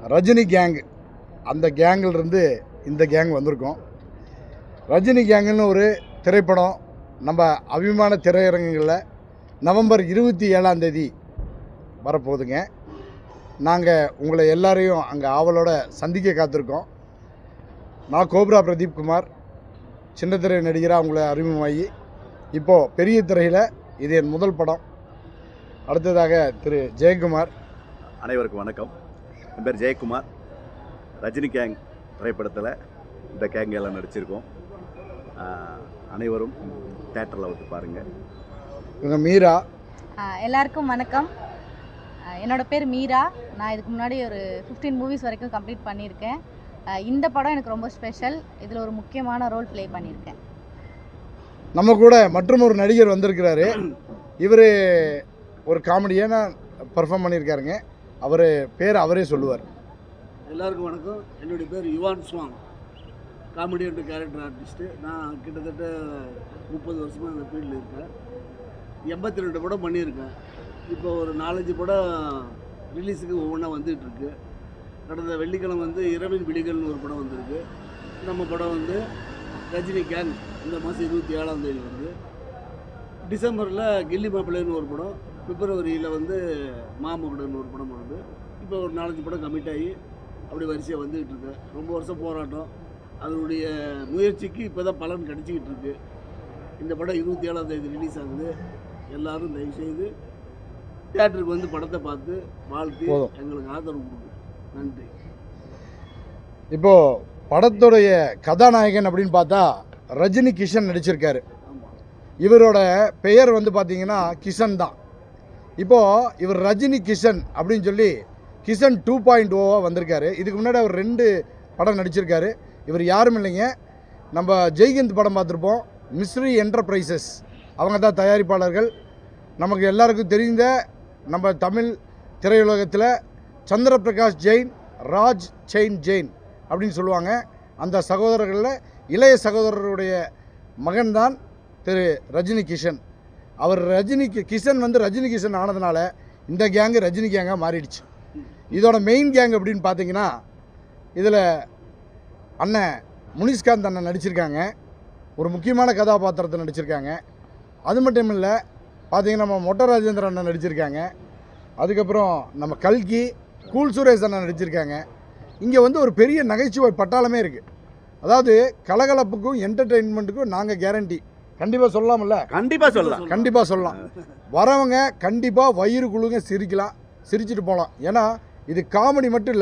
Rajini gang, அந்த கேங்கிலிருந்து இந்த gang வந்திருக்கோம். ரஜினி கேங்குன்னு ஒரு திரைப்படம் நம்ம அபிமான திரையரங்குகளில் நவம்பர் 27ஆம் தேதி வரப்போகுதுங்க. நாங்கள் உங்களை எல்லாரையும் அங்கே ஆவலோட சந்திக்க காத்திருக்கோம். நான் கோப்ரா பிரதீப் குமார், சின்ன திரை நடிகராக உங்களை அறிமுகமாகி இப்போது பெரிய திரையில் இது என் முதல் படம். அடுத்ததாக திரு ஜெயக்குமார். அனைவருக்கும் வணக்கம். என் பேர் ஜெயக்குமார். ரஜினி கேங் திரைப்படத்தில் இந்த கேங் எல்லாம் நடிச்சிருக்கோம். அனைவரும் தேட்டரில் வந்து பாருங்கள். இவங்க மீரா. எல்லாருக்கும் வணக்கம். என்னோட பேர் மீரா. நான் இதுக்கு முன்னாடி ஒரு 15 மூவிஸ் வரைக்கும் கம்ப்ளீட் பண்ணியிருக்கேன். இந்த படம் எனக்கு ரொம்ப ஸ்பெஷல். இதில் ஒரு முக்கியமான ரோல் ப்ளே பண்ணியிருக்கேன். நம்ம கூட மற்றும் ஒரு நடிகர் வந்திருக்கிறாரு. இவர் ஒரு காமெடியான பர்ஃபார்ம் பண்ணியிருக்காருங்க. அவர் பேர் அவரே சொல்லுவார். எல்லாருக்கும் வணக்கம். என்னுடைய பேர் யுவான் ஸ்வாங், காமெடி அண்ட் கேரக்டர் ஆர்டிஸ்ட்டு. நான் கிட்டத்தட்ட 30 வருஷமாக அந்த ஃபீல்டில் இருக்கேன். 82 படம் பண்ணியிருக்கேன். இப்போ ஒரு 4-5 படம் ரிலீஸுக்கு ஒவ்வொன்றா வந்துகிட்ருக்கு. கடந்த வெள்ளிக்கிழமை வந்து இரவின் விழிகள்னு ஒரு படம் வந்திருக்கு. நம்ம படம் வந்து ரஜினி கேங் இந்த மாதம் 27ஆம் தேதி வருது. டிசம்பரில் கில்லி மாப்பிள்ளைன்னு ஒரு படம், பிப்ரவரியில் வந்து மாமகுடன்னு ஒரு படம் வருது. இப்போ ஒரு 4-5 படம் கமிட் ஆகி அப்படி வரிசையாக வந்துக்கிட்டு இருக்கு. ரொம்ப வருஷம் போராட்டம், அதனுடைய முயற்சிக்கு இப்போ தான் பலன் கிடச்சிக்கிட்டு இருக்கு. இந்த படம் 27ஆம் தேதி ரிலீஸ் ஆகுது. எல்லோரும் தயவுசெய்து தியேட்டருக்கு வந்து படத்தை பார்த்து வாழ்த்து எங்களுக்கு ஆதரவு கொடுங்க. நன்றி. இப்போது படத்துடைய கதாநாயகன் அப்படின்னு பார்த்தா ரஜினி கிஷன் நடிச்சிருக்காரு. இவரோட பெயர் வந்து பார்த்தீங்கன்னா கிஷன் தான். இப்போது இவர் ரஜினி கிஷன் அப்படின்னு சொல்லி கிஷன் 2.0 வந்திருக்காரு. இதுக்கு முன்னாடி அவர் 2 படம் நடிச்சிருக்காரு. இவர் யாரும் இல்லைங்க, நம்ம ஜெய்ஹிந்த் படம் பார்த்துருப்போம். மிஸ்ரி என்டர்பிரைசஸ் அவங்க தான் தயாரிப்பாளர்கள். நமக்கு எல்லாருக்கும் தெரிந்த நம்ம தமிழ் திரையுலகத்தில் சந்திரபிரகாஷ் ஜெயின், ராஜ் ஜெயின் அப்படின்னு சொல்லுவாங்க. அந்த சகோதரர்களில் இளைய சகோதரருடைய மகன்தான் திரு ரஜினி கிஷன். அவர் கிஷன் வந்து ரஜினி கிஷன் ஆனதுனால இந்த கேங்கு ரஜினி கேங்காக மாறிடுச்சு. இதோட மெயின் கேங் அப்படின்னு பார்த்தீங்கன்னா இதில் அண்ணன் முனிஷ்காந்த் அண்ணன் நடிச்சிருக்காங்க. ஒரு முக்கியமான கதாபாத்திரத்தை நடிச்சிருக்காங்க. அது மட்டும் இல்லை, பார்த்தீங்கன்னா நம்ம மொட்ட ராஜேந்திர அண்ணன் நடிச்சிருக்காங்க. அதுக்கப்புறம் நம்ம கல்கி, கூல் சுரேஷ் அண்ணன் நடிச்சிருக்காங்க. இங்கே வந்து ஒரு பெரிய நகைச்சுவை பட்டாளமே இருக்குது. அதாவது கலகலப்புக்கும் என்டர்டெயின்மெண்ட்டுக்கும் நாங்கள் கேரண்டி. கண்டிப்பாக சொல்லலாம்ல? கண்டிப்பாக சொல்லலாம். வரவங்க கண்டிப்பாக வயிறு குழுங்க சிரிக்கலாம், சிரிச்சுட்டு போகலாம். ஏன்னா இது காமெடி மட்டும் இல்லை,